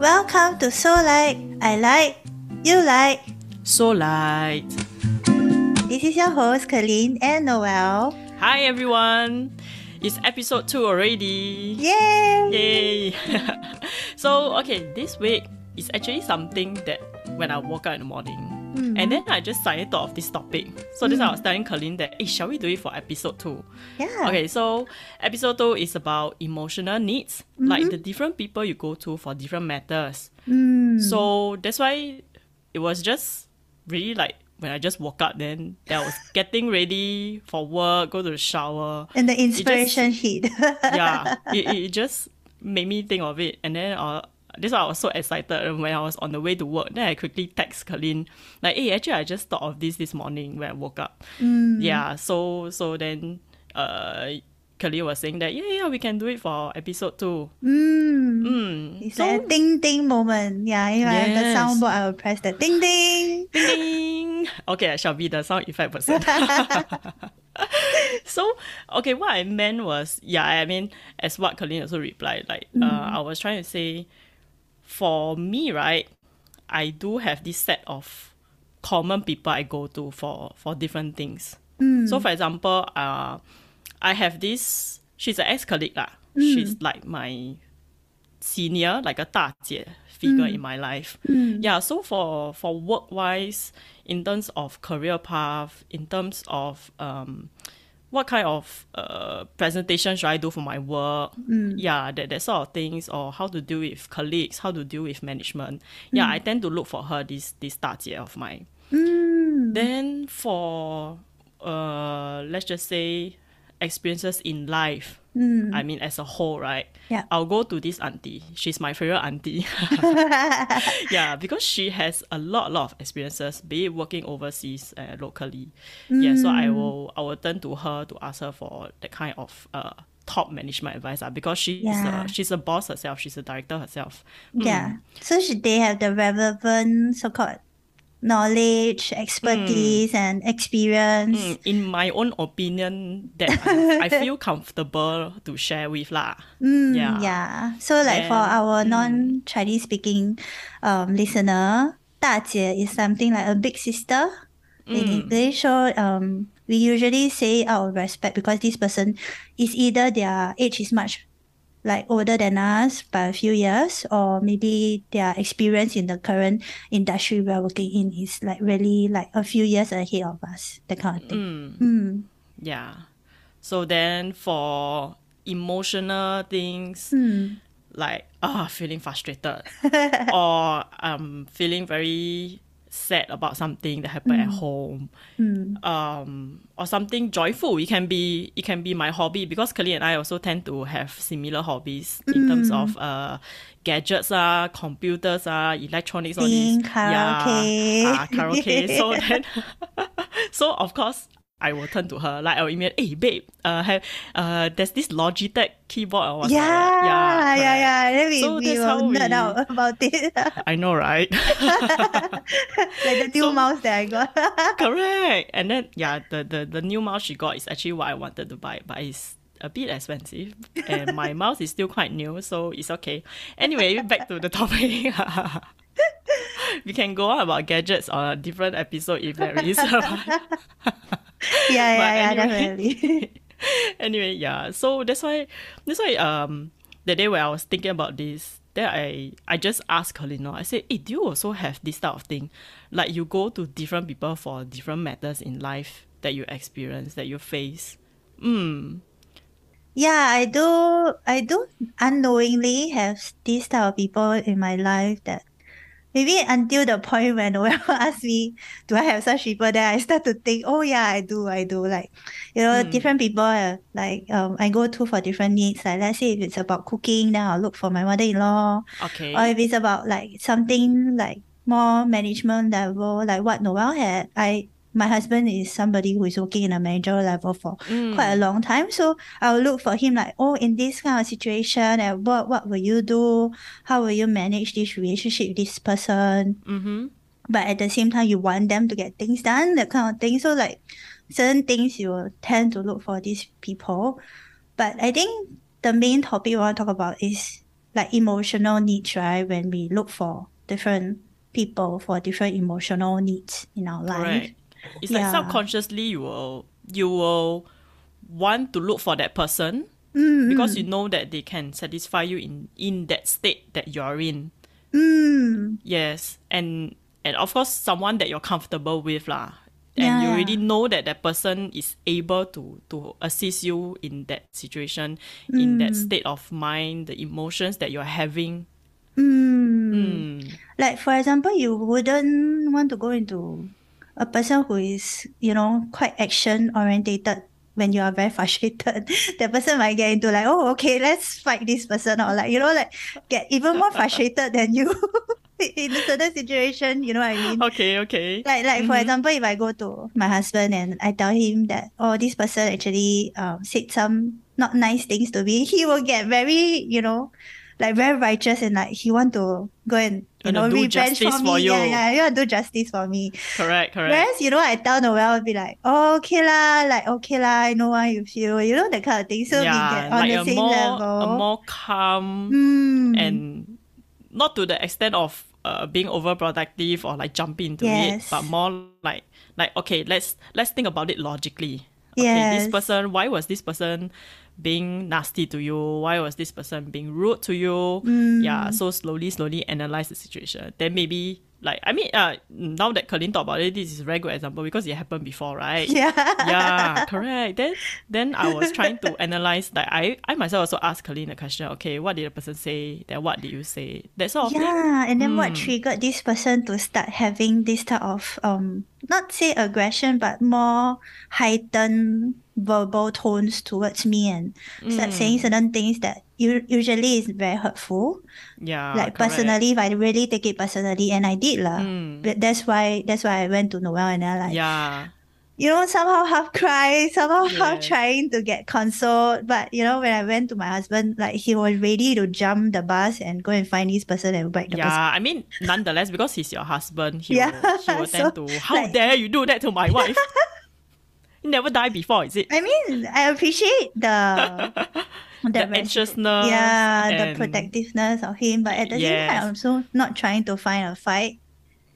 Welcome to So Like, I Like, You Like. So light. This is your host, Kelyn and Noel. Hi everyone. It's episode 2 already. Yay! Yay. So, okay, this week is actually something that when I woke up in the morning, and then I just suddenly thought of this topic. So this I was telling Kelyn that, hey, shall we do it for episode 2? Yeah. Okay, so episode 2 is about emotional needs, like the different people you go to for different matters. So that's why it was just really like when I just woke up, then I was getting ready for work, go to the shower. And the inspiration hit. It just made me think of it. And then this why I was so excited when I was on the way to work. Then I quickly text Kelyn, like, hey, actually I just thought of this morning when I woke up. Yeah, so then Kelyn was saying that we can do it for episode 2. It's like a ding ding moment. Yeah, if I have the Yes. soundboard, I will press the ding ding. Ding ding. Okay, I shall be the sound effect person. So, okay, what I meant was, I mean, as what Kelyn also replied, like, I was trying to say, for me, right, I do have this set of common people I go to for different things. So, for example, I have this, she's an ex-colleague lah. She's like my senior, like a 大姐 figure in my life. Yeah, so for work-wise, in terms of career path, in terms of what kind of presentation should I do for my work, that sort of things, or how to deal with colleagues, how to deal with management. I tend to look for her, this 大姐 of mine. Then for let's just say experiences in life, I mean as a whole, right? Yeah. I'll go to this auntie. She's my favorite auntie. Because she has a lot of experiences, be it working overseas, locally. So I will turn to her to ask her for that kind of top management advice, because she's a boss herself, she's a director herself. Yeah. So they have the relevant so-called knowledge, expertise, and experience. In my own opinion, that I feel comfortable to share with lah. Yeah. So like for our non-Chinese speaking listener, 大姐 is something like a big sister in English. So we usually say out of respect because this person is either their age is much like older than us by a few years, or maybe their experience in the current industry we're working in is like really like a few years ahead of us, that kind of thing. Yeah. So then for emotional things, like feeling frustrated or feeling very sad about something that happened at home, or something joyful. It can be my hobby, because Kelly and I also tend to have similar hobbies in terms of gadgets, computers, electronics, all these. Karaoke. Karaoke. So then, so of course, I will turn to her, like I will email, hey babe, there's this Logitech keyboard or what's Yeah. Then we that's how will nerd out about it. I know, right? Like the new mouse that I got. Correct. And then the new mouse she got is actually what I wanted to buy, but it's a bit expensive, and my mouse is still quite new, so it's okay. Anyway, back to the topic. We can go on about gadgets on a different episode if there is. Definitely. Anyway, so that's why the day when I was thinking about this, then I just asked Kelyn, I said, hey, do you also have this type of thing? Like you go to different people for different matters in life that you experience, that you face? Yeah, I do unknowingly have this type of people in my life, that maybe until the point when Noel asked me, do I have such people, then I start to think, oh yeah, I do. Like, different people, like, I go to for different needs. Like, let's say if it's about cooking, then I'll look for my mother-in-law. Okay. Or if it's about like something like more management level, like what Noel had, my husband is somebody who is working in a managerial level for quite a long time. So I'll look for him like, oh, in this kind of situation, at what will you do? How will you manage this relationship with this person? But at the same time, you want them to get things done, that kind of thing. So like certain things you will tend to look for these people. But I think the main topic we want to talk about is like emotional needs, right? When we look for different people for different emotional needs in our life. Correct. It's like Yeah. subconsciously you will want to look for that person because you Mm, know that they can satisfy you in that state that you're in. mm. Yes, and of course someone that you're comfortable with lah. And Yeah, you yeah. already know that that person is able to assist you in that situation, in that Mm, state of mind, the emotions that you're having. mm. Mm. Like, for example, you wouldn't want to go into a person who is, quite action orientated when you are very frustrated. The person might get into like, oh, okay, let's fight this person, or like, like get even more frustrated than you in a certain situation, you know what I mean? Okay, okay. Like for Mm-hmm. example, if I go to my husband and I tell him that, oh, this person actually said some not nice things to me, he will get very, like very righteous, and like he want to go and, Gonna do revenge for justice for me. Yeah, you. yeah, he want to do justice for me. Correct, correct. Whereas, I tell Noel, I'll be like, oh, okay lah, like okay lah, I know how you feel, that kind of thing. So we Yeah, get on like the a same more level. calm Hmm. and not to the extent of being overprotective or like jumping into it, but Yes. more like okay, let's think about it logically. Okay, this Yes. person, why was this person being nasty to you? Why was this person being rude to you? Yeah, Hmm. so slowly analyze the situation. Then maybe like I mean, now that Kelyn talked about it, this is a very good example because it happened before, right? Yeah, Yeah. correct. Then I was trying to analyze that I myself also asked Kelyn a question. Okay, what did the person say? Then what did you say? That sort of thing. Yeah, and then what triggered this person to start having this type of not say aggression but more heightened verbal tones towards me, and start saying certain things that usually is very hurtful. Yeah, Like correct. personally, if I really take it personally, and I did lah. But that's why I went to Noel, and I like, Yeah. somehow half cry, somehow half Yes. trying to get consoled. But when I went to my husband, like he was ready to jump the bus and go and find this person and whack the person. Yeah, I mean, nonetheless, because he's your husband, he Yeah. will he will So tend to. How like, dare you do that to my wife? You never die before, is it? I mean, I appreciate the The reciproc anxiousness yeah, the and protectiveness of him, but at the same time, I'm yes, also not trying to find a fight.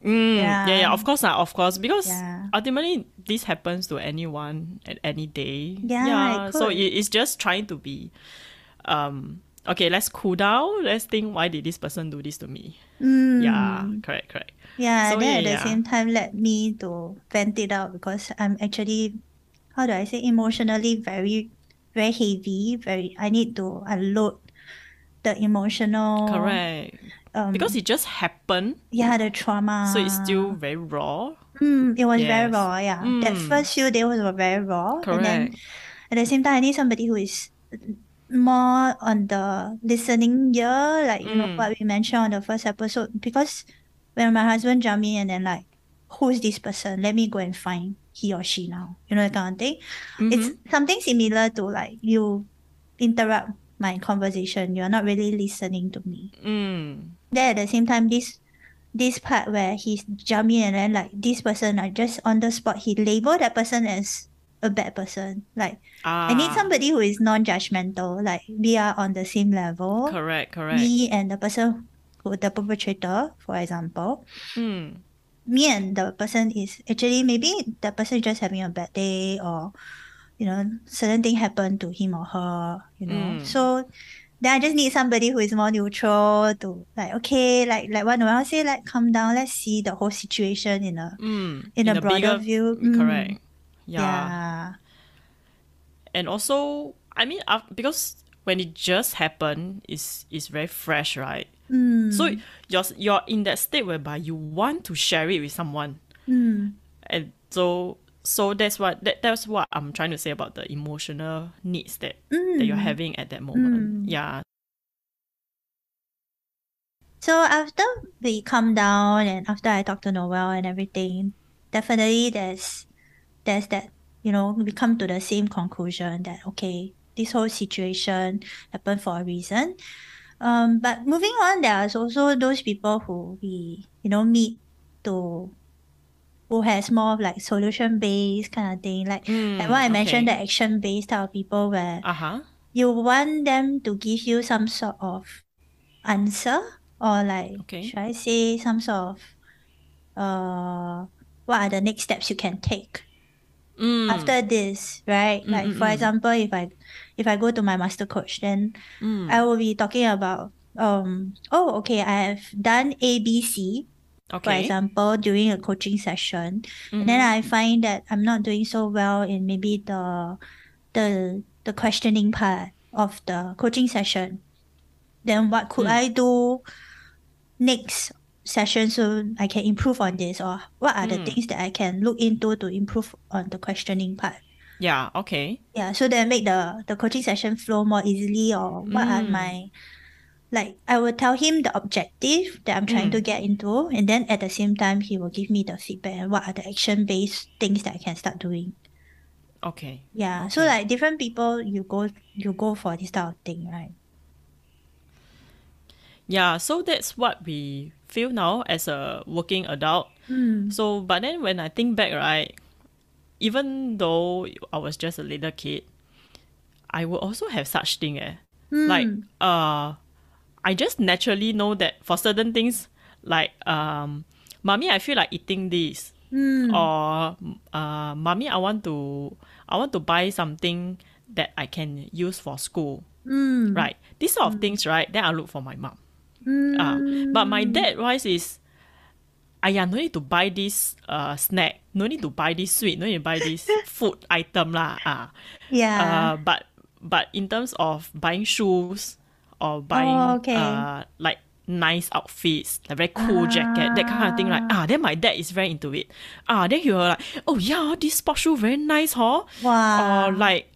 yeah, Yeah. of course, because Yeah. ultimately this happens to anyone at any day. Yeah, it Yeah, so could. it's just trying to be, okay, let's cool down. Let's think why did this person do this to me? Yeah, Mm. correct, correct. Yeah, So then yeah, at the yeah, same time let me to vent it out, because I'm actually, how do I say, emotionally very, very heavy, very, I need to unload the emotional, correct. Because um it just happened, yeah, the so it's still trauma. very raw. It was very Yes. raw, yeah. That first few days were very raw. And then Correct. at the same time, I need somebody who is more on the listening ear, like, what we mentioned on the first episode. Because when my husband jumped in and then like, who is this person? Let me go and find he or she now. That kind of thing. It's something similar to like you interrupt my conversation. You're not really listening to me. Then at the same time, this part where he's jumping and then like this person, like just on the spot, he labeled that person as a bad person. Like, I need Ah, somebody who is non-judgmental. Like, we are on the same level. correct, correct. Me and the person who, the perpetrator, for example, me and the person is actually, maybe the person is just having a bad day, or certain thing happened to him or her. So then I just need somebody who is more neutral to like, okay, like what Noel say, like calm down, let's see the whole situation in a In a broader bigger, view. correct. Yeah. Yeah. And also, I mean, because when it just happened, is very fresh, right? So Mm. you're in that state whereby you want to share it with someone, Mm. and so that's what I'm trying to say about the emotional needs that you're Mm. having at that moment. Mm. Yeah. So after we calm down and after I talk to Noel and everything, definitely there's that, we come to the same conclusion that, okay, this whole situation happened for a reason. But moving on, there are also those people who we, meet to, who has more of like solution based kind of thing. Like what I mentioned, the Okay. action based type of people where Uh huh. you want them to give you some sort of answer, or like Okay. should I say some sort of uh what are the next steps you can take Mm. after this, right? Mm Like mm for mm. example, if I go to my master coach, then I will be talking about oh okay, I have done ABC, for Okay. example, during a coaching session, and then Mm-hmm. I find that I'm not doing so well in maybe the questioning part of the coaching session. Then what could Mm. I do next session so I can improve on this, or what are the Mm. things that I can look into to improve on the questioning part? Yeah, okay. Yeah, so that make the coaching session flow more easily, or what are Mm. my, like I will tell him the objective that I'm trying to Mm. get into, and then at the same time he will give me the feedback and what are the action based things that I can start doing. Okay. Yeah, so Okay. like different people you go for this type of thing, right? Yeah, so that's what we feel now as a working adult. Mm. So, but then when I think back, right, even though I was just a little kid, I will also have such thing. Like, Mm. I just naturally know that for certain things, like, mommy, I feel like eating this, Mm. or mommy, I want to buy something that I can use for school, Mm. right? These sort of Mm. things, right? Then I look for my mom. But my Mm. dad wise is, no need to buy this snack, no need to buy this sweet, no need to buy this food item lah. Yeah. But in terms of buying shoes or Oh, buying okay. like nice outfits, like very cool jacket, that kind of thing, like Ah. then my dad is very into it. Then he will like, oh yeah, this sports shoe very nice, huh? Or Wow. like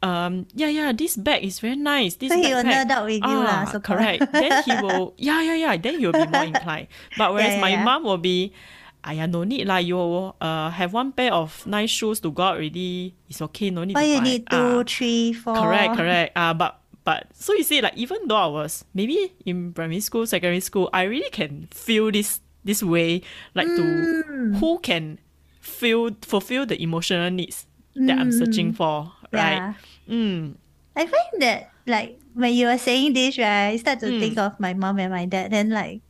yeah, this bag is very nice, So this he will backpack. nerd out with you lah, so called. Correct. Then he will yeah, then he will be more inclined. But Yeah, whereas yeah, my yeah. mom will be, no need lah. You have one pair of nice shoes to go out already. It's okay. No need Why to you buy. need two, three, Correct, four? correct. But so you see, like even though I was maybe in primary school, secondary school, I really can feel this way, like to Mm. who can fulfill the emotional needs that I'm searching Mm. for, right? Yeah. Mm, I find that like when you were saying this, right, I start to think mm, of my mom and my dad. Then like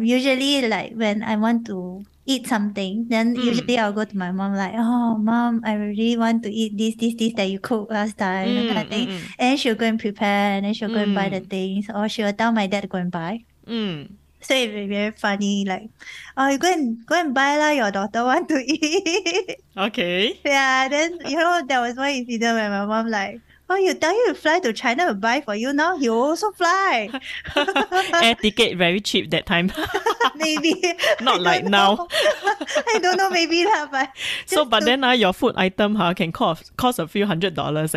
usually like when I want to eat something, then mm, usually I'll go to my mom like, oh mom, I really want to eat this that you cooked last time, that kind mm, of thing. mm, And then she'll go and prepare, and then she'll go and buy the mm, things, or she'll tell my dad to go and buy. mm. So it'd be very funny, like, oh, you go and buy lah. Your daughter want to eat. Okay. Yeah. Then there was one incident where my mom like, oh, you tell you to fly to China to buy for you now. You also fly. Air ticket very cheap that time. Maybe I Not like don't now. know. I don't know. Maybe lah, but So, just but to, then your food item can cost a few $100.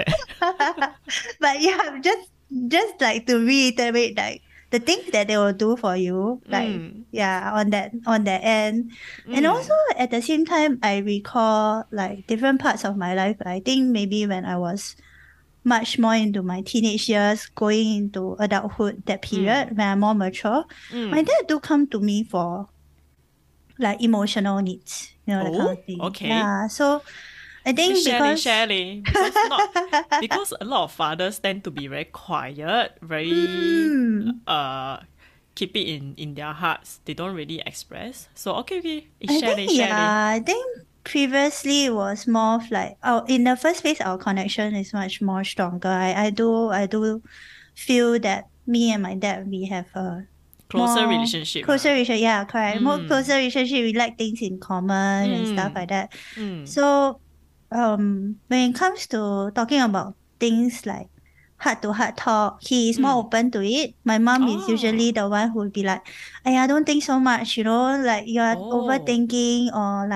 but yeah, just like to reiterate, like the things that they will do for you, like Mm, yeah, on that end. And also mm, at the same time I recall like different parts of my life. I think maybe when I was much more into my teenage years, going into adulthood, that mm, period when I'm more mature, my mm. dad do come to me for like emotional needs, that kind of Oh, thing. okay. Yeah. So I Please think share because leh. Because a lot of fathers tend to be very quiet, very mm, keep it in their hearts. They don't really express. So okay, I think share leh. yeah, I think previously it was more of like in the first place our connection is much more stronger. I do feel that me and my dad we have a Closer more relationship closer ah. relationship. Yeah, correct. More Mm, closer relationship. We like things in common and stuff mm, like that. mm, So when it comes to talking about things like heart to heart talk, he is more mm. open to it. My mom is usually Oh, the one who would be like, I don't think so much, like you are oh. overthinking, or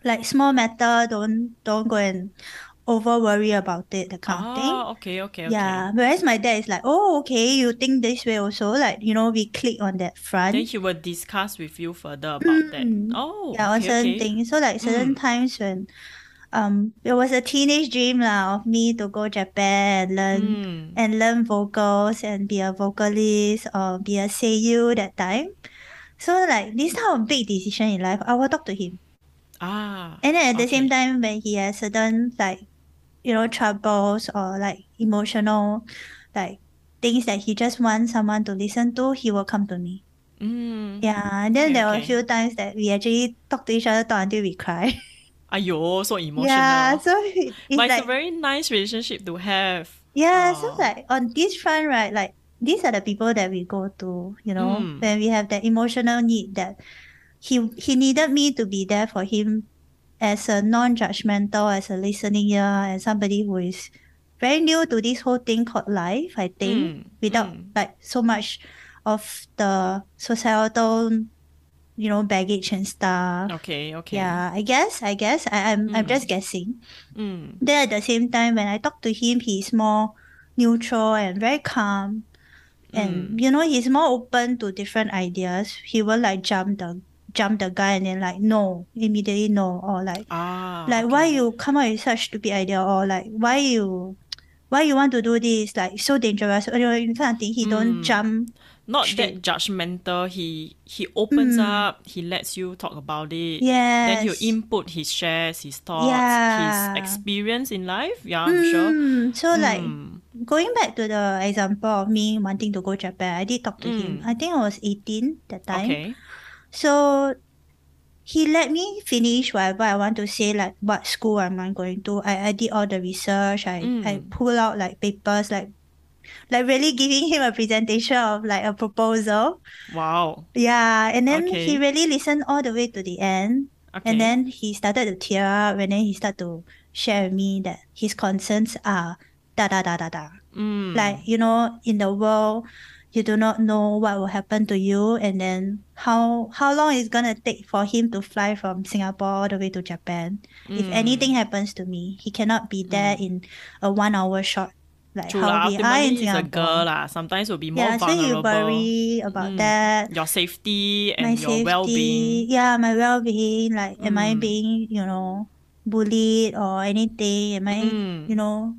like small matter, don't go and over worry about it, that kind of thing. Okay. Yeah. Whereas my dad is like, oh, okay, you think this way also. Like, we click on that Then front. he will discuss with you further about that. Mm. Oh, Yeah, on certain okay. things. So like certain Mm, times when it was a teenage dream lah of me to go Japan and learn mm. and learn vocals and be a vocalist or be a seiyuu that time. So like this type of big decision in life, I will talk to him. And then at the same Okay. time when he has certain like, troubles or like emotional like things that he just wants someone to listen to, he will come to me. Mm. Yeah, and then Okay, there were a okay. few times that we actually talk to each other, talk until we cry. Ayo, so Yeah, emotional. so it's But it's a like, very nice relationship to have. yeah, so Oh. like on this front, right, like these are the people that we go to, Mm. when we have that emotional need that he needed me to be there for him as a non-judgmental, as a listening ear, and somebody who is very new to this whole thing called life, I think, Mm. without Mm. like so much of the societal, baggage and stuff. Okay, okay. Yeah, I guess I'm Mm. just guessing. Mm. Then at the same time, when I talk to him, he's more neutral and very calm. And Mm. he's more open to different ideas. He will like jump the guy and then like no, immediately no, or Ah, like why okay. you come up with such stupid idea, or like why you want to do this, like so dangerous, kind of thing. He don't Mm. jump Not that straight. judgmental. He opens Mm, up, he lets you talk about it. Then he'll yes. input his shares, his thoughts, his Yeah. experience in life. Yeah, I'm sure. So like Mm. going back to the example of me wanting to go Japan, I did talk to him. Mm. I think I was 18 that time. Okay. So he let me finish whatever I want to say, like what school am I going to. I did all the research. I Mm. pull out like papers, like really giving him a presentation of like a proposal. Wow. Yeah, and then he Okay. really listened all the way to the end. And Okay. then he started to tear up, and then he started to share with me that his concerns are da da da da da. Like, Mm. in the world, you do not know what will happen to you, and then how long it's gonna take for him to fly from Singapore all the way to Japan. If anything Mm. happens to me, he cannot be there Mm. in a 1 hour shot, like True how lah. we are in Ultimately, it's a Singapore. girl lah. Sometimes will be more Yeah, so you vulnerable. worry about Mm. that. Your safety My and your safety, well-being. yeah, my well-being, like, am I Mm. being, bullied or anything? Am I, Mm.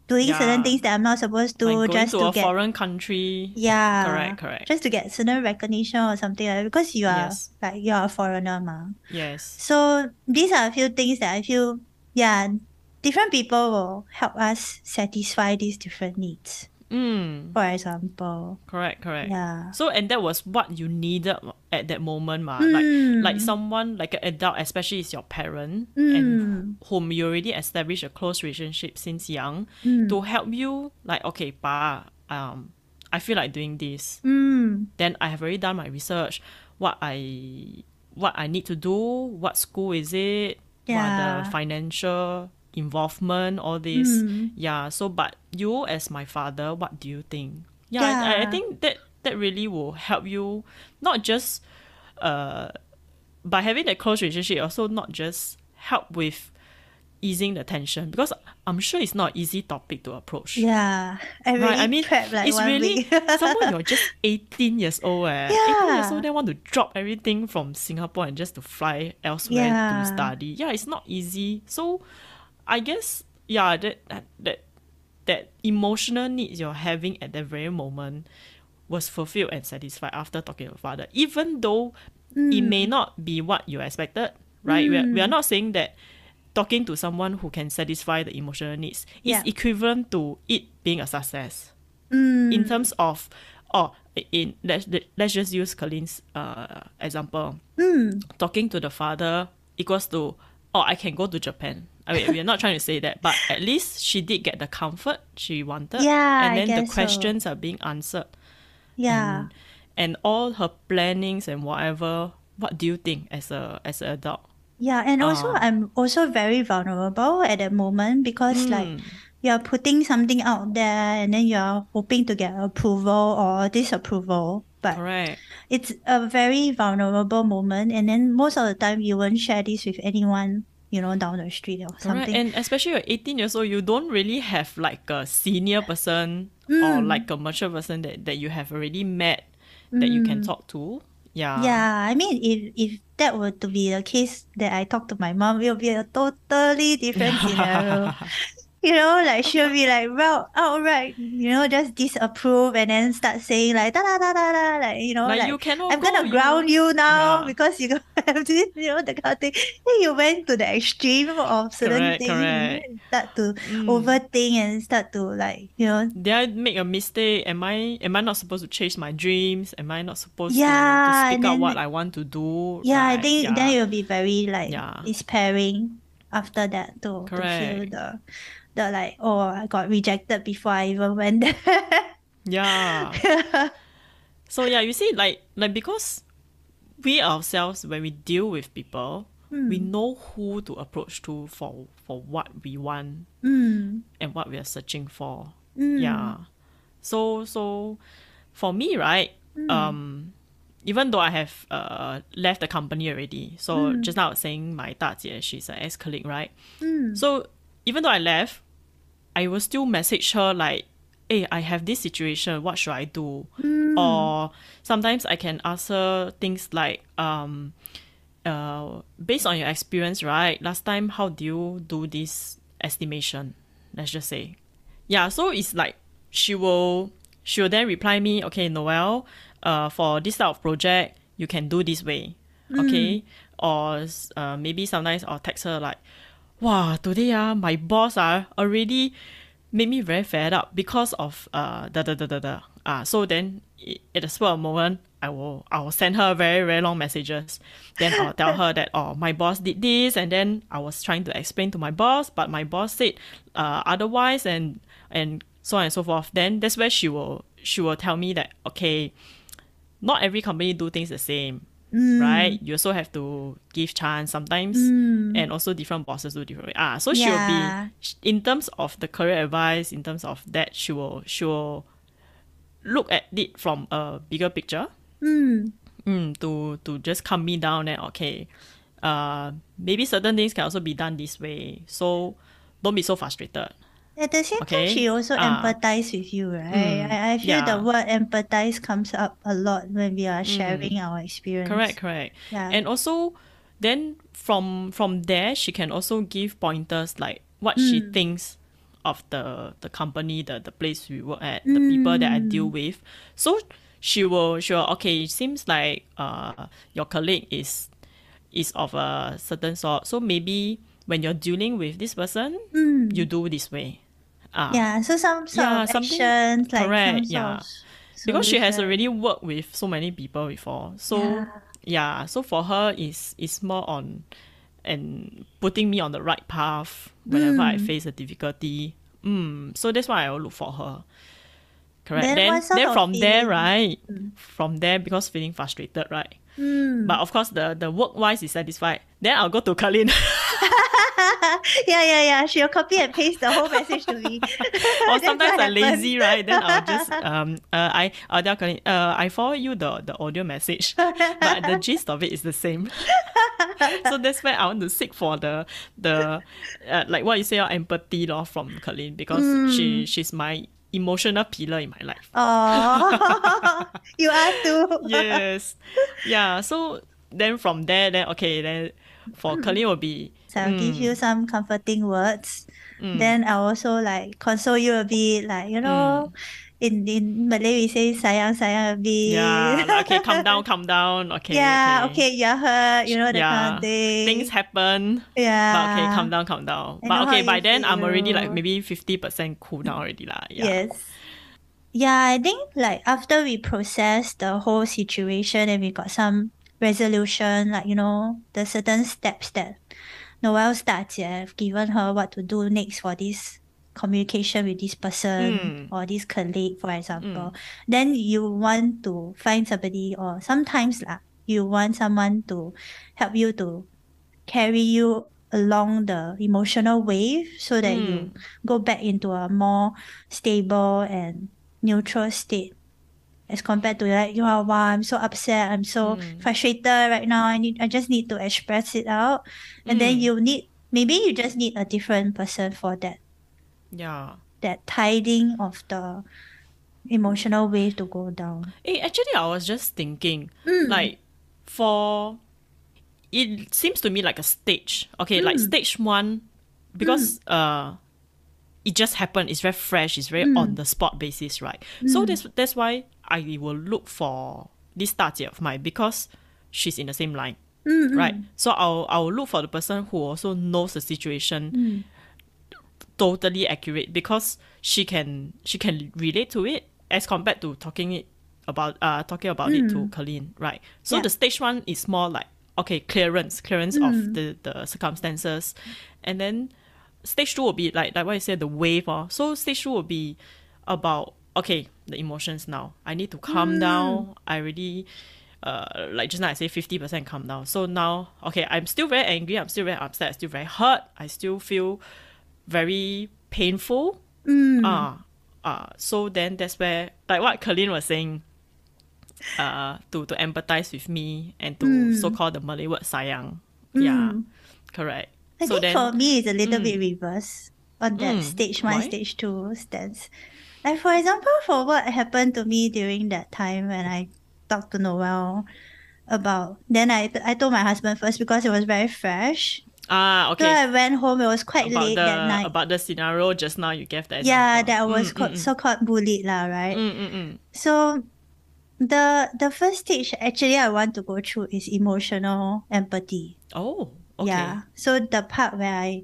doing certain Yeah. things that I'm not supposed Like to going just to to a get, foreign country. yeah, Correct. Correct. just to get certain recognition or something like that, because Yes. you're a foreigner, ma. Yes. So these are a few things that I feel, yeah, different people will help us satisfy these different needs. Mm. For example, Correct, correct. yeah. So, and that was what you needed at that moment, ma. Like Mm, someone like an adult, especially is your parent, and mm, whom you already established a close relationship since young, to mm, help you. Like, okay, pa, I feel like doing this. mm. Then I have already done my research. What I what I need to do. What school is it? What are the Yeah. financial involvement? All this. Mm. Yeah. So, but you as my father, what do you think? Yeah, I Yeah. think that really will help you, not just by having that close relationship, also not just help with easing the tension, because I'm sure it's not an easy topic to approach. Yeah. I Right, I really mean, prepped like it's one really week. someone you're just 18 years old, 18 years old, Yeah. then want to drop everything from Singapore and just to fly elsewhere to Yeah. study. Yeah, it's not easy. So, I guess, yeah, that emotional needs you're having at that very moment was fulfilled and satisfied after talking to your father, even though it may Mm. not be what you expected. Right, we are Mm. not saying that talking to someone who can satisfy the emotional needs is Yeah. equivalent to it being a success in Mm. terms of, oh, in let's just use Kelyn's example. Mm. Talking to the father equals to, oh, I can go to Japan. I mean, we're not trying to say that, but at least she did get the comfort she wanted, Yeah, and I then the guess so. questions are being answered, Yeah. and all her plannings and whatever. What do you think as an adult? Yeah, and also Uh, I'm also very vulnerable at that moment because like mm, you're putting something out there and then you're hoping to get approval or disapproval. But correct. it's a very vulnerable moment, and then most of the time you won't share this with anyone, down the street or Correct. something. And especially you're 18 years old, you don't really have like a senior person or Mm, like a mature person that you have already met that you can mm. talk to. Yeah. Yeah, I mean, if that were to be the case that I talk to my mom, it will be a totally different scenario. like she'll be like, well, outright, just disapprove and then start saying like, da da da da da, like, Like you like, cannot I'm go, gonna ground you now yeah. because you have this, that kind of thing. Then you went to the extreme of certain Correct, things and correct. then start to Mm. overthink and start to like, Did I make a mistake? Am I not supposed to chase my dreams? Am I not supposed to yeah, and speak out what then I want to do? yeah, I Right? think then Yeah. it'll be very like Yeah. despairing after that to feel Correct. the like, oh, I got rejected before I even went there. Yeah. So yeah, you see, like because we ourselves, when we deal with people, we mm, know who to approach to for what we want mm, and what we are searching for. mm, Yeah. So for me, right? mm, Um, even though I have left the company already, so mm, just now I was saying my 大姐, she's an ex-colleague, right? mm, So even though I left, I will still message her like, hey, I have this situation, what should I do? mm, Or sometimes I can ask her things like, based on your experience, right? Last time, how do you do this estimation? Let's just say. Yeah, so it's like she will then reply me, okay, Noel, for this type of project, you can do this way. mm, Okay? Or maybe sometimes I'll text her like, wow, today my boss already made me very fed up because of da da da da da. So then at the spur of a moment, I will send her very very long messages. Then I'll tell her that, oh, my boss did this, and then I was trying to explain to my boss, but my boss said otherwise, and so on and so forth. Then that's where she will tell me that, okay, not every company do things the same, mm, right? You also have to give chance sometimes, mm. and also different bosses do different way. So she will be, Yeah. in terms of the career advice, in terms of that, she will look at it from a bigger picture, Mm. to just calm me down and, okay, maybe certain things can also be done this way, so don't be so frustrated. At the same time, Okay. she also empathize with you, right? I feel the Yeah. word empathize comes up a lot when we are sharing our Correct, experience. correct. Yeah. And also then from there she can also give pointers like what she Mm. thinks of the company, the place we work at, the people that I deal Mm. with. So she will okay, it seems like your colleague is of a certain sort. So maybe when you're dealing with this person, you Mm. do this way. Ah. Yeah. So some sort of Yeah, something actions, like some correct, sort yeah. of Because she has already solution. worked with so many people before. So Yeah. yeah, so for her is more on and putting me on the right path whenever I Mm. face a difficulty. So that's why I will look for her. Correct. Then what Then sort then of from there, feeling? right? Mm. From there, because feeling frustrated, right? But Mm. of course the work wise is satisfied. Then I'll go to Kalin. Yeah, yeah, yeah. She'll copy and paste the whole message to me. Or That's sometimes what I happened. lazy, right? Then I'll just I'll tell Colin, I forward you the audio message, but the gist of it is the same. So that's where I want to seek for the like what you say, empathy law from Colin, because Mm. she's my emotional pillar in my life. Oh, you are too. Yes, yeah. So then from there, then okay, then for Colin will be So I'll give you some comforting words. Then I'll also like console you a bit, like, in Malay we say sayang sayang a bit. yeah, like, okay, calm down, okay, Yeah, okay. okay, you're hurt, that kind of Yeah, things thing. happen, but okay, Yeah, calm down. I But know how okay, you by then I'm already like feel. maybe 50% cool down already lah. Yeah. Yes. Yeah, I think like after we process the whole situation and we got some resolution, like, the certain steps that Noel's 大姐 have given her what to do next for this communication with this person or this colleague, for example, then you want to find somebody, or sometimes lah, you want someone to help you to carry you along the emotional wave so that you go back into a more stable and neutral state as compared to like, wow, I'm so upset, I'm so frustrated right now. I just need to express it out. And then maybe you just need a different person for Yeah. that tiding of the emotional wave to go down. Actually, I was just thinking, Mm, like, for it seems to me like a stage. Okay, like mm, stage one, mm, because it just happened. It's very fresh. It's very on the spot basis, right? So that's why I will look for this 大姐 of mine because she's in the same line, right? So I'll look for the person who also knows the situation totally accurate because she can relate to it as compared to talking about it to Kelyn, right? So the stage 1 is more like okay, clearance of the circumstances, and then stage 2 will be like what you said, the wave. So stage 2 will be about okay, the emotions now. I need to calm down. I really like just now I say 50% calm down. So now okay, I'm still very angry. I'm still very upset. I'm still very hurt. I still feel very painful. So then that's where like what Kelyn was saying. To empathize with me and to so-called the Malay word sayang. Yeah, correct. I So think then, for me, it's a little bit reverse on that stage 1, why? stage 2 stance. Like, for example, for what happened to me during that time when I talked to Noel about, then I told my husband first because it was very fresh. So Okay. I went home, it was quite late that night. About the scenario just now you gave the Yeah, example. that I was so-called bullied lah, right? Mm. So the first stage actually I want to go through is emotional empathy. Oh, okay. Yeah. So the part where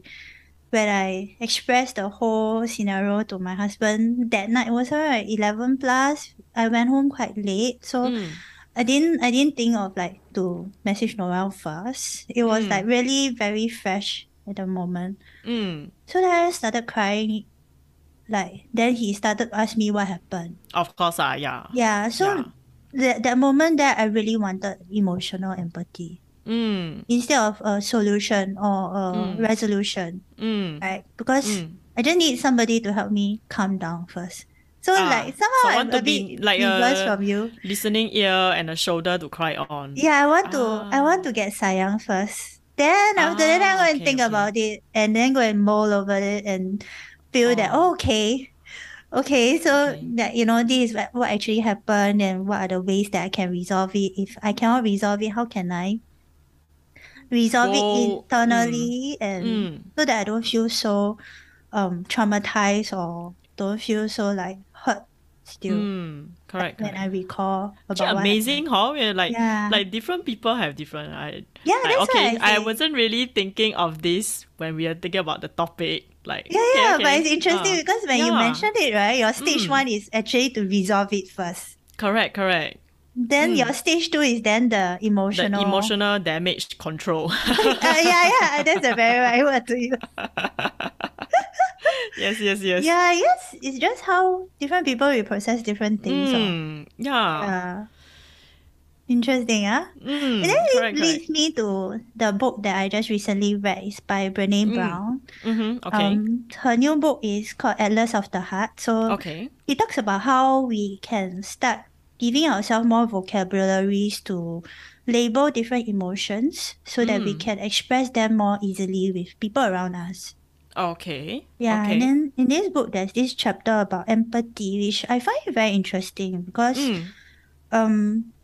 I expressed the whole scenario to my husband that night was around 11 plus. I went home quite late. So I didn't think of like to message Noel first. It was like really very fresh at the moment. So then I started crying. Like then he started to ask me what happened. Of course, yeah. Yeah, so Yeah. that moment that I really wanted emotional empathy instead of a solution or a resolution, right? Because I just need somebody to help me calm down first. So like somehow So I I'm want to a be bit like reverse a from you. listening ear and a shoulder to cry on. Yeah, I want to get sayang first. Then after that I go and Okay, think okay. about it and then go and mull over it and feel that Oh, okay. Okay, so okay. that this is what actually happened and what are the ways that I can resolve it. If I cannot resolve it, how can I resolve it Go, internally and so that I don't feel so traumatized or don't feel so like hurt still correct, when I correct. recall Actually about what amazing, happened. huh? We're Yeah. like different people have different. Yeah, Like that's what okay, I I say. wasn't really thinking of this when we are thinking about the topic. Like Yeah, okay, yeah, but it's okay. interesting because when you Yeah. mentioned it, right, your stage 1 is actually to resolve it first. Correct, correct. Then your stage 2 is then the The emotional. emotional damage control. Yeah, yeah, that's a very right word to use. Yes, yes, yes. Yeah, yes, it's just how different people will process different things. Yeah. Yeah, interesting, huh? And then it Correct, correct. leads me to the book that I just recently read. It's by Brene Brown. Okay. Her new book is called Atlas of the Heart. So Okay. it talks about how we can start giving ourselves more vocabularies to label different emotions so that we can express them more easily with people around us. Okay. Yeah, and Okay. then in this book, there's this chapter about empathy, which I find very interesting because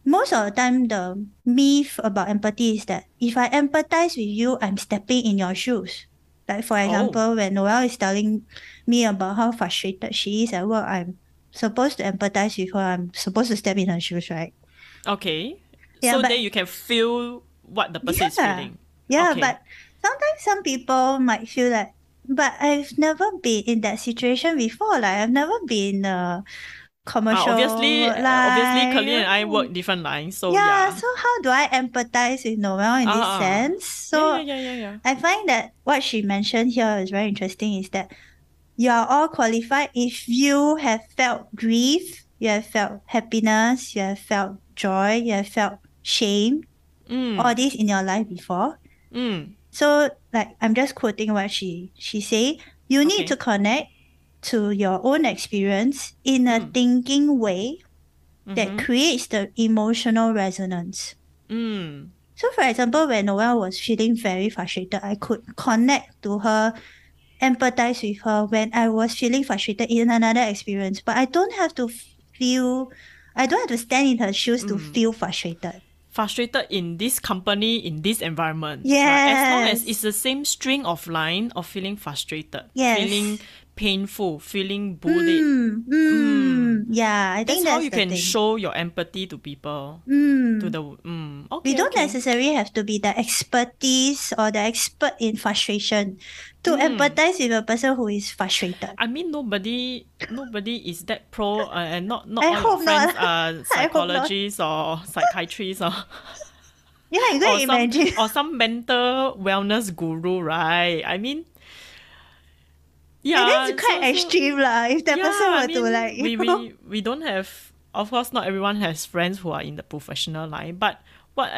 most of the time the myth about empathy is that if I empathize with you, I'm stepping in your shoes. Like for Oh, example, when Noel is telling me about how frustrated she is at work, I'm supposed to empathize with her. I'm supposed to step in her shoes, right? okay. Yeah, So but then you can feel what the person is yeah, feeling. yeah, Okay. but sometimes some people might feel like, but I've never been in that situation before. Like I've never been in a commercial Obviously, Kelly line. and I work different lines, so Yeah, yeah. so how do I empathize with Noel in this sense? Yeah, yeah, So yeah, yeah, yeah. I find that what she mentioned here is very interesting is that you are all qualified if you have felt grief, you have felt happiness, you have felt joy, you have felt shame, all this in your life before. So like I'm just quoting what she say. You need to Okay. connect to your own experience in a thinking way that creates the emotional resonance. So for example, when Noelle was feeling very frustrated, I could connect to her, empathize with her when I was feeling frustrated in another experience. But I don't have to stand in her shoes to feel frustrated. Frustrated in this company, in this environment, right? As long as it's Yes. the same string of line of feeling frustrated, feeling Yes. painful, feeling bullied. Yeah, I That's think how that's you the can thing. show your empathy to people. To the We okay, don't okay. necessarily have to be the expertise or the expert in frustration to empathize with a person who is frustrated. I mean, nobody is that pro, and not I all your hope not. friends are I hope not. psychologists or psychiatrists or Yeah, you or can imagine. some mental wellness guru, right? I mean, And yeah. that's quite extreme lah. If that person Yeah. I were to mean, like, we don't have. Of course, not everyone has friends who are in the professional line. But what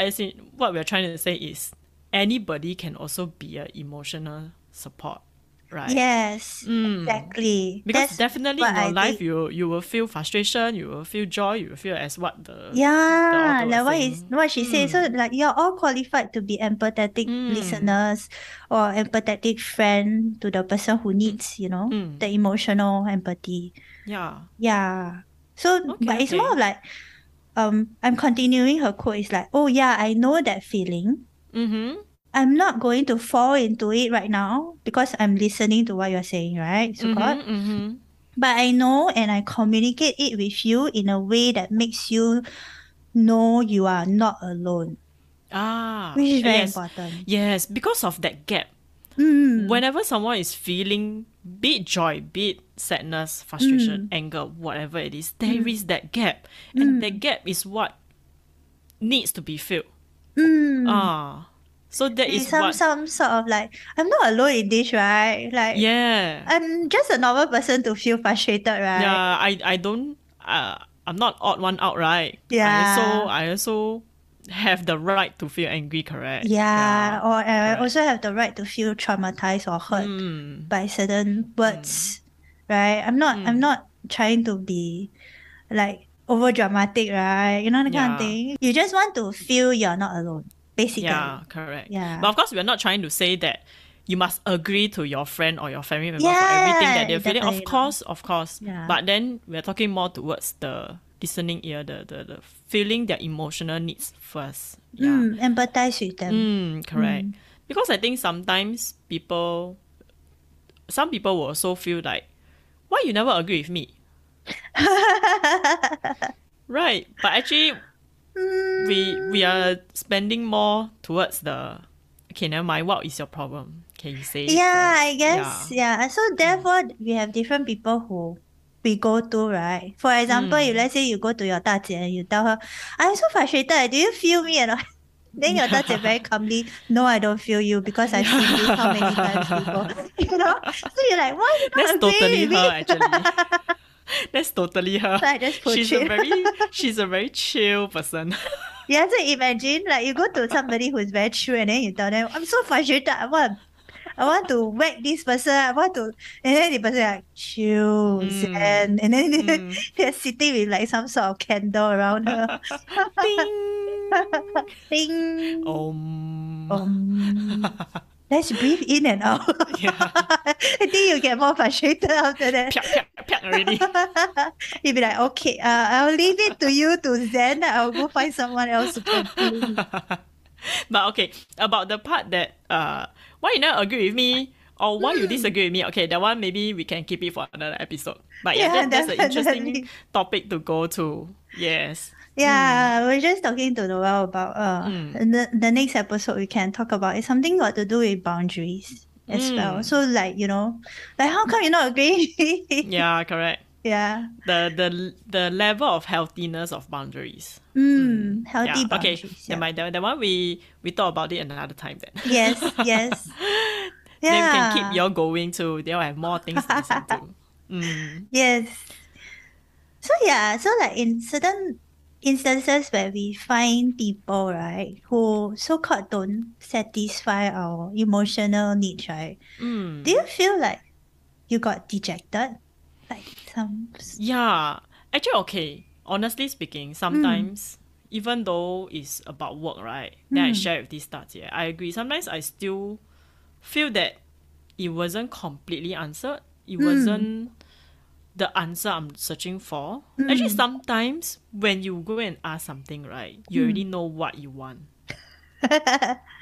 we're trying to say is anybody can also be an emotional support, right? yes, exactly. Because That's definitely what in your I life think. you will feel frustration, you will feel joy, you will feel as what the Yeah, author was like saying. what she said. So like you're all qualified to be empathetic listeners or empathetic friend to the person who needs, the emotional empathy. Yeah. Yeah. So Okay, but it's more okay. of like I'm continuing her quote. It's like, oh yeah, I know that feeling. Mm-hmm. I'm not going to fall into it right now because I'm listening to what you're saying, right? So God. Mm-hmm. Mm-hmm. But I know and I communicate it with you in a way that makes you know you are not alone, which is very Yes. important. Yes, because of that gap. Mm, Whenever someone is feeling be it joy, be it sadness, frustration, mm, anger, whatever it is, there mm, is that gap. And that mm, gap is what needs to be filled. mm. Ah. So that There's is what some sort of like, I'm not alone in this, right? Like, yeah. I'm just a normal person to feel frustrated, right? Yeah, I don't I'm not odd one out, right? Yeah. I also have the right to feel angry, correct? Yeah. Yeah, Or I correct. also have the right to feel traumatized or hurt by certain words, right? I'm not trying to be like over dramatic, right? The kind of Yeah. thing. You just want to feel you're not alone, basically. Yeah, correct. But Yeah. of course we're not trying to say that you must agree to your friend or your family member for everything that Yeah, they're feeling. definitely not. Of course. Yeah. But then we're talking more towards the listening ear, the feeling their emotional needs first. Yeah. Empathize with them. Correct. Mm. Because I think sometimes some people will also feel like, why you never agree with me? Right. But actually, we Mm, are spending more towards the, okay, never mind, what is your problem? Can you say it yeah, first? I guess. Yeah. Yeah. So therefore, we have different people who we go to, right? For example, if let's say you go to your 大姐 and you tell her, I'm so frustrated. Do you feel me or not? Then your 大姐 very calmly, no, I don't feel you because I've seen this how many times before. So you're like, why you That's not totally agreeing with her, me? actually. That's totally her. So I just push it. She's a very chill person. Yeah, so imagine like you go to somebody who's very true and then you tell them, I'm so frustrated. I want to whack this person. I want to, and then the person like chill, zen, and then they're sitting with like some sort of candle around her. Ding. Ding. Um. Let's breathe in and out. Yeah. I think you get more frustrated after that. Piak, piak, piak already. You'll be like, okay, I'll leave it to you to zen. I'll go find someone else who can feel me. But okay, about the part that why you not agree with me or why you Mm, disagree with me, okay, that one maybe we can keep it for another episode. But yeah, yeah, that's an interesting definitely. topic to go to. Yes. Yeah, we're just talking to Noel about the next episode we can talk about is something got to do with boundaries as well. So like, like how come you're not agreeing? Yeah, correct. Yeah. The level of healthiness of boundaries. Healthy Yeah. Okay. boundaries. Then Yeah. that one we talk about it another time then. Yes, yes. Then we can keep Yeah. y'all going too. They'll have more things to listen to. Yes. So yeah, so like in certain instances where we find people, right, who so-called don't satisfy our emotional needs, right? Do you feel like you got dejected? Like some. Yeah. Actually, okay. Honestly speaking, Mm, sometimes even though it's about work, right? Then I mm, share with these stats. Yeah, I agree. Sometimes I still feel that it wasn't completely answered. It mm, wasn't the answer I'm searching for. Actually, mm, sometimes when you go and ask something, right, you already mm. know what you want.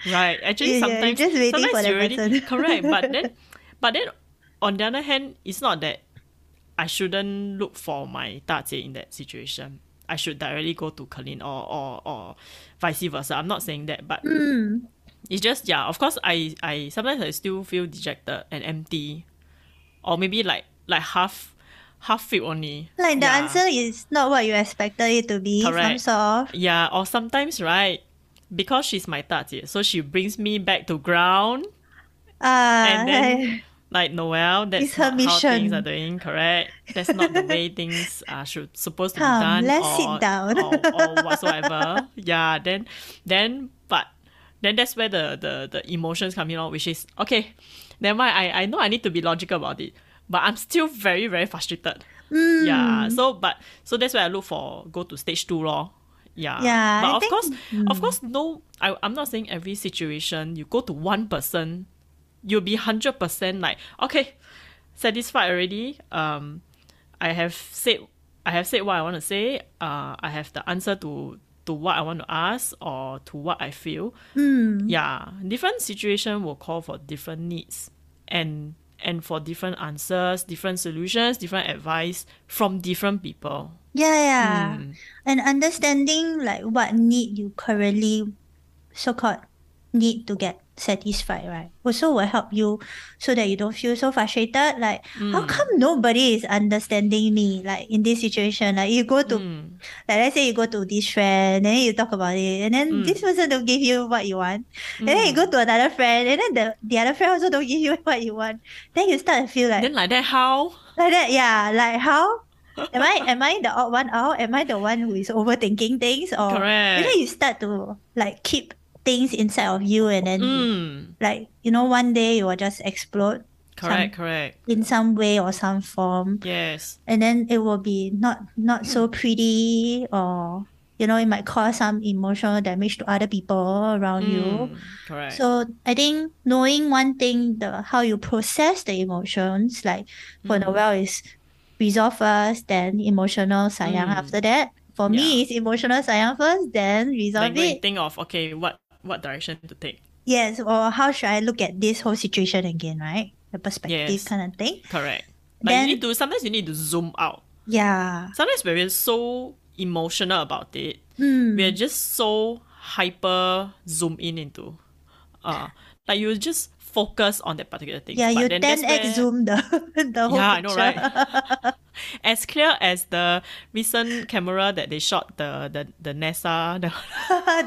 Right. Actually, Yeah, you're just waiting for sometimes the you already person. correct, but then on the other hand, it's not that I shouldn't look for my 大姐 in that situation. I should directly go to Kelyn or vice versa. I'm not saying that, but Mm. it's just, yeah, of course, I sometimes I still feel dejected and empty, or maybe like half filled only. Like the Yeah, answer is not what you expected it to be, some correct. sort of. Yeah, or sometimes, right, because she's my 大姐, so she brings me back to ground, and then Like, like Noel, it's that's her not how things are mission. doing, correct? That's not the way things are supposed to be Come, done, let's sit or down. whatsoever. Yeah, then but then that's where the emotions come in, which is okay. Never mind. I know I need to be logical about it, but I'm still very very frustrated. Yeah. Mm. So that's where I look for go to stage 2 lor. Yeah. Yeah, But I of course, think. Mm. no. I'm not saying every situation you go to one person, you'll be 100% like, okay, satisfied already. I have said I have said what I want to say. I have the answer to what I want to ask or to what I feel. Mm. Yeah, different situation will call for different needs, and for different answers, different solutions, different advice from different people. Yeah, yeah. And understanding like what need you currently so-called need to get satisfied, right? Also will help you so that you don't feel so frustrated. Like, how come nobody is understanding me? Like in this situation, like you go to, like let's say you go to this friend, and then you talk about it, and then this person don't give you what you want, and then you go to another friend, and then the other friend also don't give you what you want. Then you start to feel Then like that, how? like that, yeah. Like how? Am I the odd one out? Am I the one who is overthinking things? Or and then Correct. you start to like keep things inside of you, and then you like one day you will just explode Correct, some correct. in some way or some form, Yes. and then it will be not so pretty, or it might cause some emotional damage to other people around you. Correct. So I think knowing one thing, the how you process the emotions, like for Noel is resolve first, then emotional sayang after that. For me, Yeah. it's emotional sayang first, then Then resolve go and it. think of, okay, what direction to take. Yes, or how should I look at this whole situation again, right? The perspective Yes. kind of thing. Correct. Like Then, sometimes you need to zoom out. yeah. Sometimes when we're so emotional about it, we're Mm. just so hyper zoom in into uh like you just focus on that particular things. Yeah, you But then that's 10x where, zoom the the whole yeah, I know, picture. right? As clear as the recent camera that they shot the NASA.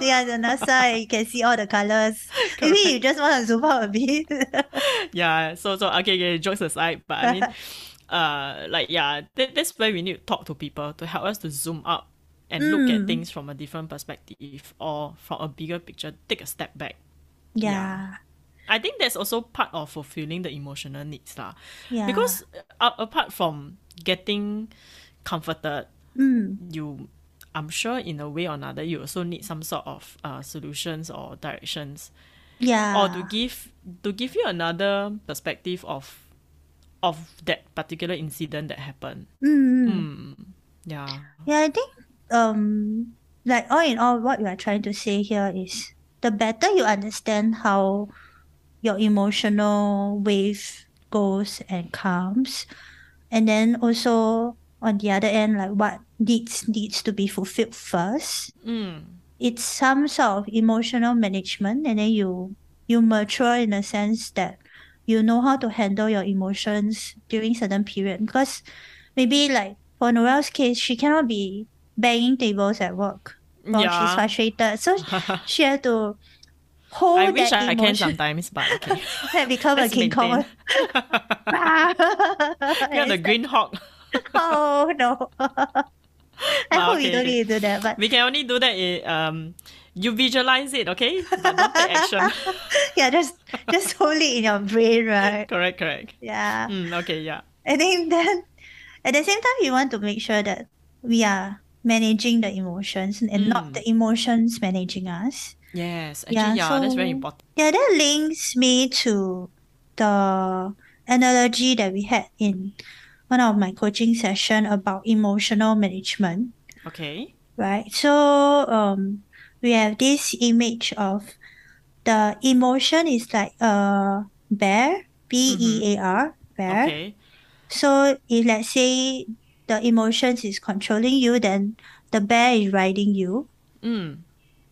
Yeah, the NASA, you can see all the colors. Maybe you Correct. just want to zoom out a bit. Yeah. So okay, jokes aside, but I mean, like, yeah, that's where we need to talk to people to help us to zoom out and look at Mm. things from a different perspective or from a bigger picture. Take a step back. Yeah. Yeah. I think that's also part of fulfilling the emotional needs lah. Yeah. Because apart from getting comforted, Mm. you, I'm sure in a way or another, you also need some sort of solutions or directions, or to Yeah. give you another perspective of that particular incident that happened. Mm. Yeah. Yeah, I think like all in all what we are trying to say here is the better you understand how your emotional wave goes and comes, and then also on the other end like what needs to be fulfilled first. It's some sort of emotional management, and then you mature in a sense that you know how to handle your emotions during certain period, because maybe like for Noel's case, she cannot be banging tables at work while she's Yeah. frustrated, so she had to I hold wish that I can emotion. sometimes, but okay. That become a Let's King Kong. maintain. You're And the it's like, green hawk. oh no. I But hope you okay, don't okay. need to do that, but We can only do that you visualize it, okay? But don't take action. yeah, just hold it in your brain, right? Correct, correct. Yeah. Okay, yeah. I think then at the same time we want to make sure that we are managing the emotions and not the emotions managing us. Yes, actually, Yeah, yeah, that's very so important. yeah, that links me to the analogy that we had in one of my coaching session about emotional management, Okay. right? So we have this image of the emotion is like a bear, Bear, bear. Okay. So if let's say the emotions is controlling you, then the bear is riding you Mm.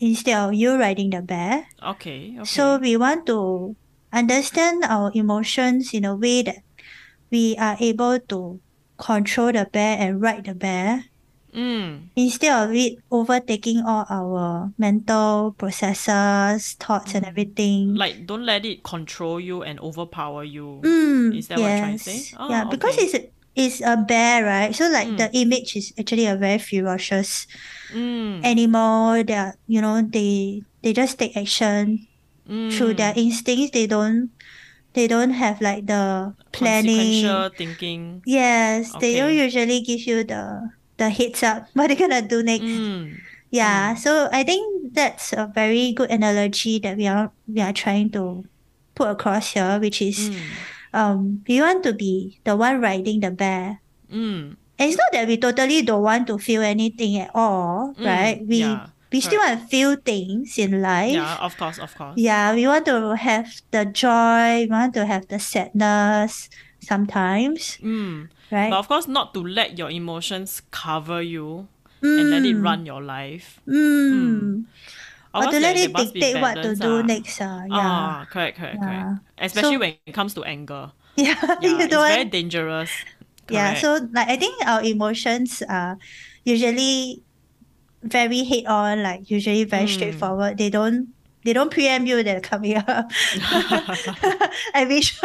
instead of you riding the bear. Okay. So Okay. we want to understand our emotions in a way that we are able to control the bear and ride the bear Mm. instead of it overtaking all our mental processes, thoughts, and everything. Like, don't let it control you and overpower you. Is that what you're trying to say? Yes. Yeah, Oh, because okay. it's a bear, right? So like the Mm. image is actually a very ferocious Mm. animal. They just take action through their Mm. instincts. They don't have like the planning. Consequential thinking. Yes, they don't Okay. usually give you the heads up what they're gonna do next. Mm. Yeah, Mm. so I think that's a very good analogy that we are trying to put across here, which is Mm. we want to be the one riding the bear. Mm. And it's not that we totally don't want to feel anything at all, right? Mm. We Yeah. we still Correct. want to feel things in Yeah. life. Of course. Of course. Yeah, we want to have the joy, we want to have the sadness sometimes, Mm. But right? of course, not to let your emotions cover you and let it Mm, run your life. Mm. mm. Of Or course, to let there it must be dictate what to balance. do Ah. next. Yeah, Ah, correct, correct, correct. yeah. Especially So when it comes to anger. yeah, Yeah, you it's very don't. dangerous. Yeah, Correct. so like I think our emotions are usually very head on, like usually very Mm. straightforward. They don't preempt you that coming up. I wish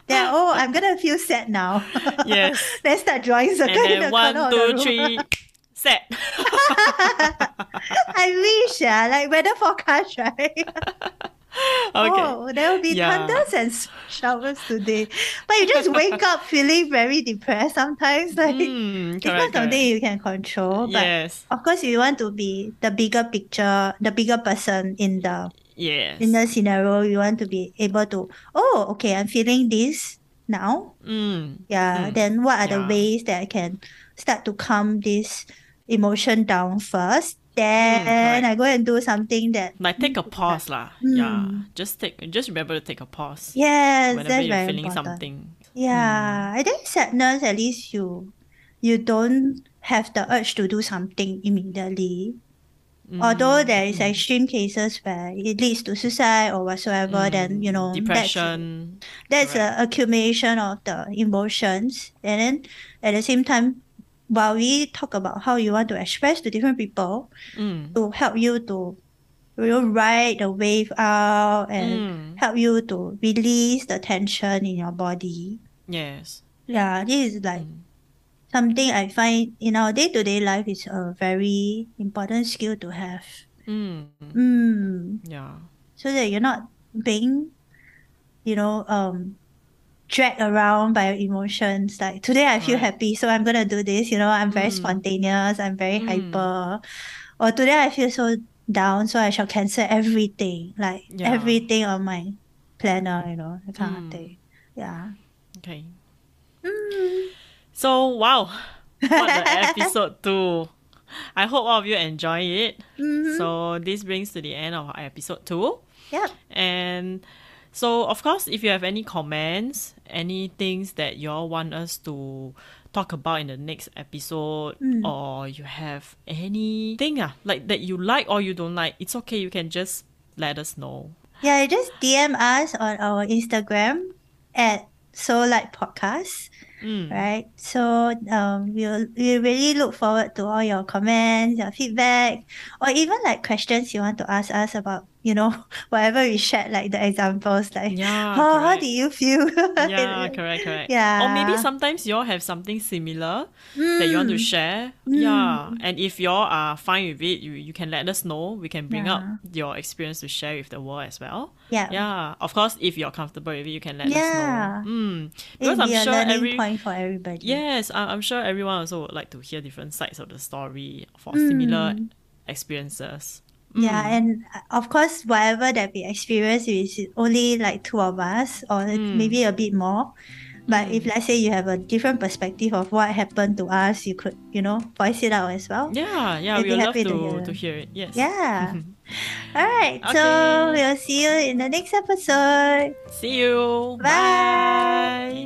that I'm gonna feel sad now. Yes. Then start drawing circle And in then the corner one, of the two, room. three, set. I wish, yeah, like weather forecast, right? Okay. Oh, there will be Yeah. thunders and showers today. But you just wake up feeling very depressed sometimes. Like it's not Correct, something correct. you can control. But Yes. of course, you want to be the bigger picture, the bigger person in the Yes. scenario. You want to be able to, oh, okay, I'm feeling this now. Mm. Yeah. Mm. Then what are the Yeah. ways that I can start to calm this emotion down first? Then Correct. I go and do something that Like take needs a to be done. pause lah. Yeah. Hmm. Just remember to take a pause Yes, whenever that's you're very feeling important. something. Yeah, I think sadness, at least you don't have the urge to do something immediately. Although there is extreme cases where it leads to suicide or whatsoever, then Depression. that's Correct. a accumulation of the emotions. And then at the same time, while we talk about how you want to express to different people Mm. to help you to ride the wave out and Mm. help you to release the tension in your body. Yes. Yeah, this is like something I find in our day-to-day life is a very important skill to have. Mm. Mm, Yeah. so that you're not being, you know, dragged around by your emotions. Like today I feel Correct. happy, so I'm gonna do this. I'm very Mm. spontaneous, I'm very Mm. hyper. Or today I feel so down, so I shall cancel everything, like Yeah. everything on my planner, that kind of Mm. thing. Yeah. Okay. Mm. So wow, what the episode 2. I hope all of you enjoy it. Mm-hmm. So this brings to the end of our episode 2. Yep. And so of course if you have any comments, any things that y'all want us to talk about in the next episode, Mm. or you have anything like that you like or you don't like, it's okay, you can just let us know. Yeah, just DM us on our Instagram at So Like Podcast. Mm. Right. So we really look forward to all your comments, your feedback, or even like questions you want to ask us about, whatever we shared, like the examples, like Yeah, how correct. do you feel? Yeah, correct, correct. Or maybe Yeah. sometimes y'all have something similar that you want to Mm. share. Yeah. Mm. And if y'all are fine with it, you can let us know. We can bring up Yeah. your experience to share with the world as well. Yeah. Yeah. Of course, if you're comfortable with it, you can let us know. Yeah. Because It'd I'm be a sure learning point for everybody. yes, I'm sure everyone also would like to hear different sides of the story for similar Mm. experiences. Yeah, and of course, whatever that we experience is only like two of us, or maybe a bit more. But if let's say you have a different perspective of what happened to us, you could, voice it out as well. Yeah, yeah, We'd we be would love happy to to hear. hear it. Yes. Yeah. All right, so Okay. we'll see you in the next episode. See you. Bye. Bye.